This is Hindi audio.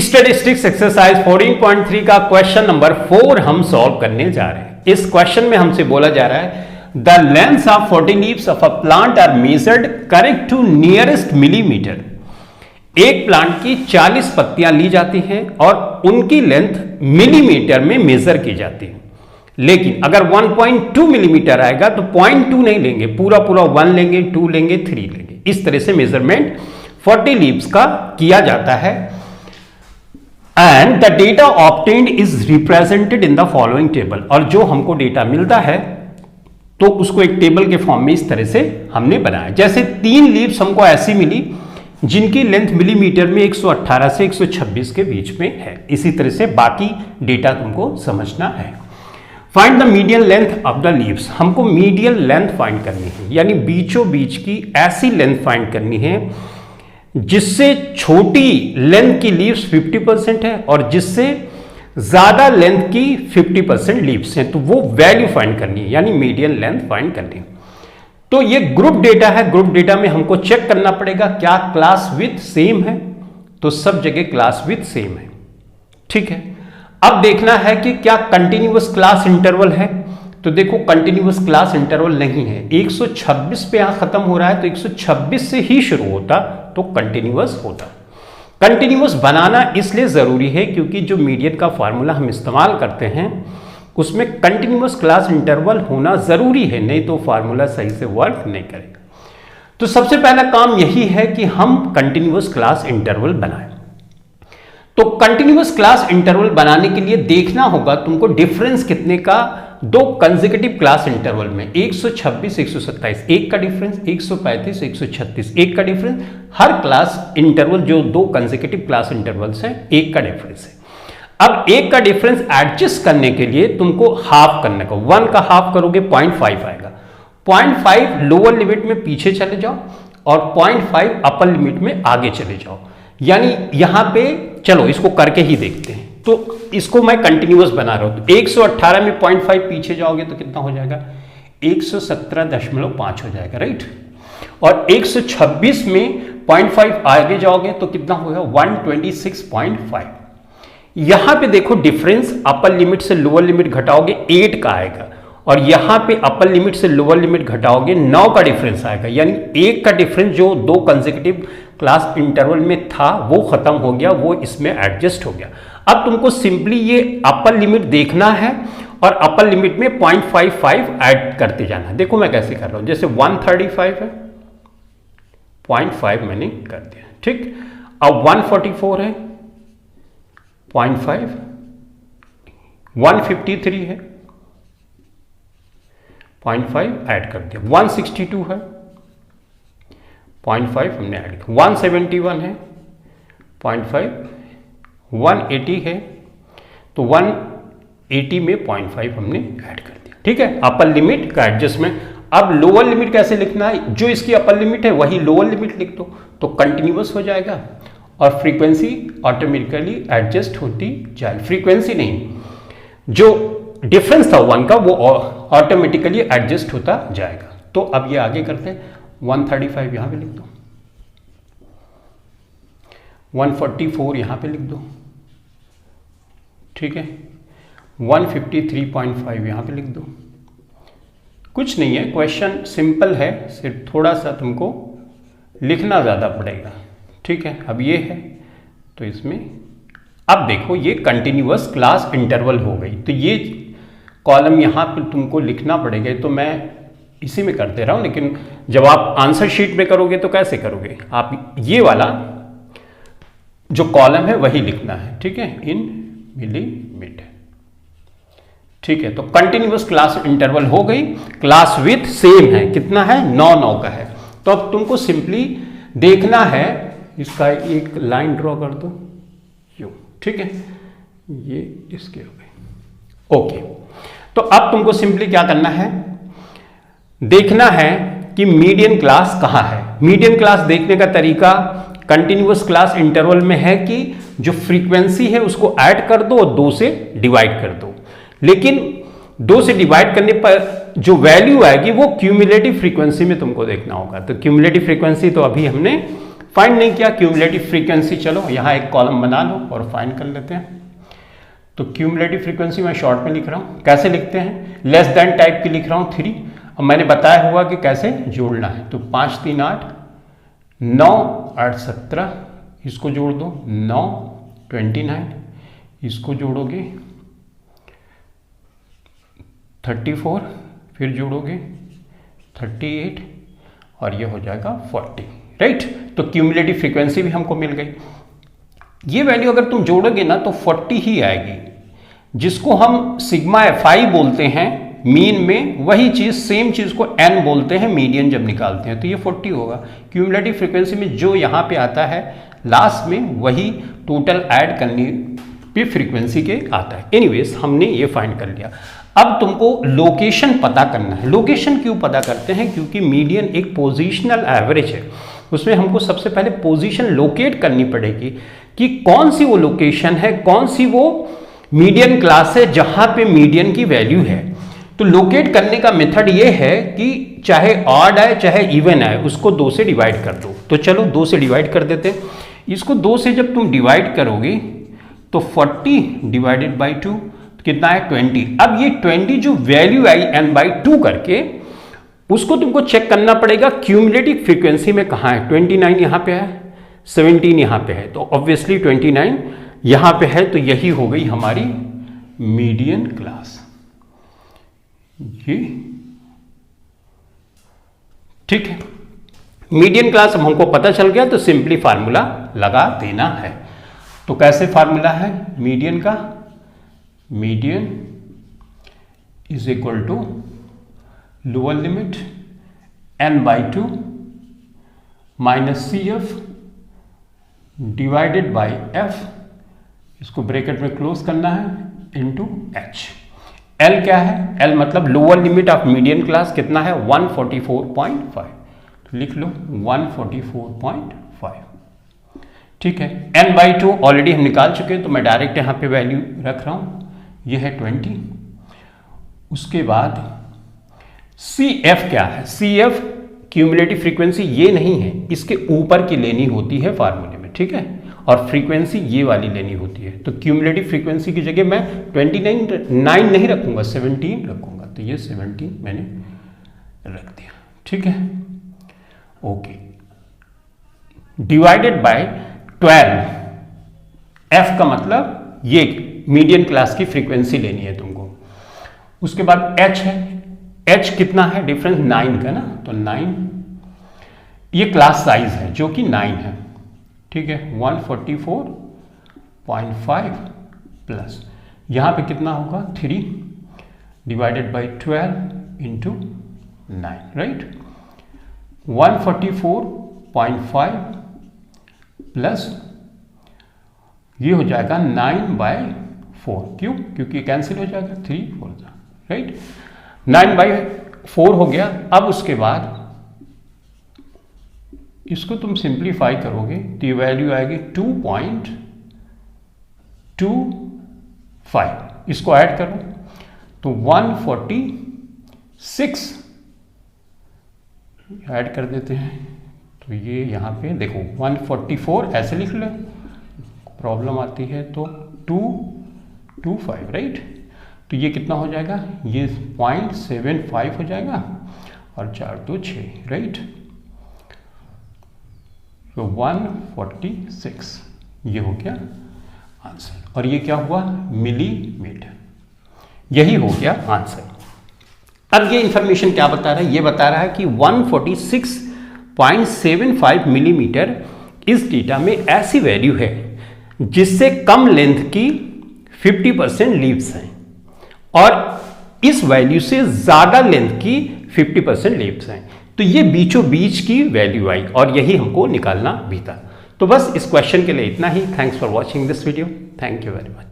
स्टैटिस्टिक्स एक्सरसाइज 14.3 का क्वेश्चन नंबर 4 हम सॉल्व करने जा रहे हैं। इस क्वेश्चन में हमसे बोला जा रहा है the length of 40 leaves of a plant are measured correct to nearest millimetre. एक प्लांट की 40 पत्तियां ली जाती हैं और उनकी लेंथ मिलीमीटर में मेजर की जाती है, लेकिन अगर 1.2 मिलीमीटर आएगा तो 0.2 नहीं लेंगे, पूरा 1 लेंगे, 2 लेंगे, 3 लेंगे। इस तरह से मेजरमेंट 40 लीव्स का किया जाता है। And the data obtained is represented in the following table. और जो हमको डेटा मिलता है तो उसको एक टेबल के फॉर्म में इस तरह से हमने बनाया। जैसे 3 लीव्स हमको ऐसी मिली जिनकी लेंथ मिलीमीटर में 118 से 126 के बीच में है। इसी तरह से बाकी डेटा तुमको समझना है। Find the median length of the leaves. हमको मीडियन लेंथ फाइंड करनी है, यानी बीचों बीच की ऐसी लेंथ फाइंड करनी है जिससे छोटी लेंथ की लीव्स 50% है और जिससे ज्यादा लेंथ की 50% लीव्स हैं, तो वो वैल्यू फाइंड करनी है, यानी मीडियन लेंथ फाइंड करनी है। तो ये ग्रुप डेटा है। ग्रुप डेटा में हमको चेक करना पड़ेगा क्या क्लास विथ सेम है, तो सब जगह क्लास विथ सेम है। ठीक है, अब देखना है कि क्या कंटिन्यूअस क्लास इंटरवल है। तो देखो कंटिन्यूअस क्लास इंटरवल नहीं है, 126 पे यहां खत्म हो रहा है तो 126 से ही शुरू होता तो कंटिन्यूअस होता। कंटिन्यूअस बनाना इसलिए जरूरी है क्योंकि जो मीडियन का फार्मूला हम इस्तेमाल करते हैं उसमें कंटिन्यूअस क्लास इंटरवल होना जरूरी है, नहीं तो फार्मूला सही से वर्क नहीं करेगा। तो सबसे पहला काम यही है कि हम कंटिन्यूअस क्लास इंटरवल बनाएं। तो कंटिन्यूअस क्लास इंटरवल बनाने के लिए देखना होगा तुमको डिफरेंस कितने का दो कंसेक्यूटिव क्लास इंटरवल में, 126 127 एक का डिफरेंस, 135 136 एक का डिफरेंस। हर क्लास इंटरवल जो दो कंसेक्यूटिव क्लास इंटरवल्स हैं एक का डिफरेंस है। अब एक का डिफरेंस एडजस्ट करने के लिए तुमको हाफ करने का, 1 का हाफ करोगे 0.5 आएगा। 0.5 लोअर लिमिट में पीछे चले जाओ और 0.5 अपर लिमिट में आगे चले जाओ, यानी यहां पे चलो इसको करके ही देखते हैं। तो इसको मैं कंटिन्यूअस बना रहा हूं, तो 118 में 0.5 पीछे जाओगे तो कितना हो जाएगा, 117.5 हो जाएगा, राइट। और 126 में 0.5 आगे जाओगे तो कितना होगा, 126.5। यहां पे देखो डिफरेंस अपर लिमिट से लोअर लिमिट घटाओगे 8 का आएगा और यहां पे अपर लिमिट से लोअर लिमिट घटाओगे 9 का डिफरेंस आएगा, यानी 1 का डिफरेंस जो दो कंसेक्यूटिव क्लास इंटरवल में था वो खत्म हो गया, वो इसमें एडजस्ट हो गया। अब तुमको सिंपली ये अपर लिमिट देखना है और अपर लिमिट में 0.55 ऐड करते जाना है। देखो मैं कैसे कर रहा हूं, जैसे 135 है, 0.5 मैंने कर दिया, ठीक। अब 144 है 0.5, 153 है 0.5 ऐड कर दिया, 162 है 0.5 हमने ऐड किया, 171 है 0.5, 180 है तो 180 में 0.5 हमने ऐड कर दिया, ठीक है। अपर लिमिट का एडजस्टमेंट। अब लोअर लिमिट कैसे लिखना है, जो इसकी अपर लिमिट है वही लोअर लिमिट लिख दो तो कंटिन्यूअस हो जाएगा और फ्रीक्वेंसी ऑटोमेटिकली एडजस्ट होती जाए। फ्रीक्वेंसी नहीं, जो डिफरेंस था 1 का वो ऑटोमेटिकली एडजस्ट होता जाएगा। तो अब ये आगे करते हैं, 135 यहां पे लिख दो, 144 यहां पे लिख दो, ठीक है, 153.5 यहां पे लिख दो। कुछ नहीं है, क्वेश्चन सिंपल है, सिर्फ थोड़ा सा तुमको लिखना ज्यादा पड़ेगा, ठीक है। अब ये है तो इसमें अब देखो ये कंटिन्यूअस क्लास इंटरवल हो गई, तो ये कॉलम यहां पर तुमको लिखना पड़ेगा। तो मैं इसी में कर दे रहा हूं, लेकिन जब आप आंसर शीट में करोगे तो कैसे करोगे, आप ये वाला जो कॉलम है वही लिखना है, ठीक है, इन मिलीमीटर, ठीक है। तो कंटिन्यूअस क्लास इंटरवल हो गई, क्लास विथ सेम है, कितना है, 9 का है। तो अब तुमको सिंपली देखना है, इसका एक लाइन ड्रॉ कर दो यूं, ठीक है, ये इसके हो गए, ओके। तो अब तुमको सिंपली क्या करना है, देखना है कि मीडियन क्लास कहां है। मीडियन क्लास देखने का तरीका कंटिन्यूअस क्लास इंटरवल में है कि जो फ्रीक्वेंसी है उसको ऐड कर दो और 2 से डिवाइड कर दो, लेकिन 2 से डिवाइड करने पर जो वैल्यू आएगी वो क्यूमुलेटिव फ्रीक्वेंसी में तुमको देखना होगा। तो क्यूमुलेटिव फ्रीक्वेंसी तो अभी हमने फाइंड नहीं किया क्यूमुलेटिव फ्रीक्वेंसी, चलो यहाँ एक कॉलम बना लो और फाइंड कर लेते हैं। तो क्यूमुलेटिव फ्रीक्वेंसी मैं शॉर्ट में लिख रहा हूँ, कैसे लिखते हैं, लेस देन टाइप की लिख रहा हूँ 3। अब मैंने बताया हुआ कि कैसे जोड़ना है, तो 5 3 8 9 8 17, इसको जोड़ दो 9 29, इसको जोड़ोगे 34, फिर जोड़ोगे 38 और ये हो जाएगा 40, राइट। तो क्यूमुलेटिव फ्रीक्वेंसी भी हमको मिल गई। ये वैल्यू अगर तुम जोड़ोगे ना तो 40 ही आएगी, जिसको हम सिग्मा fi बोलते हैं मीन में, वही चीज सेम चीज को n बोलते हैं मीडियन जब निकालते हैं, तो ये 40 होगा। क्यूमुलेटिव फ्रीक्वेंसी में जो यहाँ पे आता है लास्ट में, वही टोटल ऐड करने पे फ्रीक्वेंसी के आता है। एनीवेज हमने ये फाइंड कर लिया। अब तुमको लोकेशन पता करना है। लोकेशन क्यों पता करते हैं, क्योंकि मीडियन एक पोजिशनल एवरेज है, उसमें हमको सबसे पहले पोजीशन लोकेट करनी पड़ेगी कि कौन सी वो लोकेशन है, कौन सी वो मीडियन क्लास है जहां पे मीडियन की वैल्यू है। तो लोकेट करने का मेथड ये है कि चाहे ऑड आए चाहे इवन आए, उसको 2 से डिवाइड कर दो। तो चलो 2 से डिवाइड कर देते हैं। इसको 2 से जब तुम डिवाइड करोगे तो 40 डिवाइडेड बाई 2 कितना है 20। अब ये 20 जो वैल्यू आई n/2 करके, उसको तुमको चेक करना पड़ेगा क्यूमुलेटिव फ्रीक्वेंसी में कहाँ है। 29 यहाँ पे है, 17 यहाँ पे है, तो ऑब्वियसली 29 यहाँ पे है, तो यही हो गई हमारी मीडियन क्लास। ये ठीक है, मीडियन क्लास अब हमको पता चल गया, तो सिंपली फार्मूला लगा देना है। तो कैसे फार्मूला है मीडियन का, median is equal to lower limit n/2 minus CF divided by F, इसको ब्रैकेट में क्लोज करना है, इनटू H। L क्या है, L मतलब lower limit of median class कितना है 144.5, तो लिख लो 144.5, ठीक है। n/2 ऑलरेडी हम निकाल चुके हैं, तो मैं डायरेक्ट यहाँ पे वैल्यू रख रहा हूँ, ये है 20। उसके बाद CF क्या है, CF क्यूमुलेटिव फ्रीक्वेंसी ये नहीं है, इसके ऊपर की लेनी होती है फार्मूले में, ठीक है, और फ्रीक्वेंसी ये वाली लेनी होती है। तो क्यूमुलेटिव फ्रीक्वेंसी की जगह मैं 29 नहीं रखूंगा, 17 रखूंगा, तो ये 17 मैंने रख दिया, ठीक है, ओके। डिवाइडेड बाय 12, F का मतलब ये मीडियन क्लास की फ्रीक्वेंसी लेनी है तुमको। उसके बाद H है, H कितना है, डिफरेंस 9 का ना, तो 9, ये क्लास साइज है जो कि 9 है, ठीक है। 144.5 प्लस यहाँ पे कितना होगा 3 divided by 12 into 9, right. 144.5 plus ये हो जाएगा 9/4, क्यों, क्योंकि कैंसिल हो जाएगा 3 4, राइट। 9/4 हो गया। अब उसके बाद इसको तुम सिंप्लीफाई करोगे तो ये वैल्यू आएगी 2.25, इसको ऐड करो तो 146 ऐड कर देते हैं, तो ये यहाँ पे देखो 144 ऐसे लिख लो, प्रॉब्लम आती है तो 225, राइट। तो ये कितना हो जाएगा, ये 0.75 हो जाएगा और 4 2 6, राइट। तो 146 ये हो गया आंसर, और ये क्या हुआ मिलीमीटर, यही हो गया आंसर। अब ये इंफॉर्मेशन क्या बता रहा है, ये बता रहा है कि 146.75 मिलीमीटर इस डेटा में ऐसी वैल्यू है जिससे कम लेंथ की 50% लीव्स हैं और इस वैल्यू से ज्यादा लेंथ की 50% लीव्स हैं। तो ये बीचों बीच की वैल्यू आई और यही हमको निकालना भी था। तो बस इस क्वेश्चन के लिए इतना ही। Thanks for watching this video, thank you very much.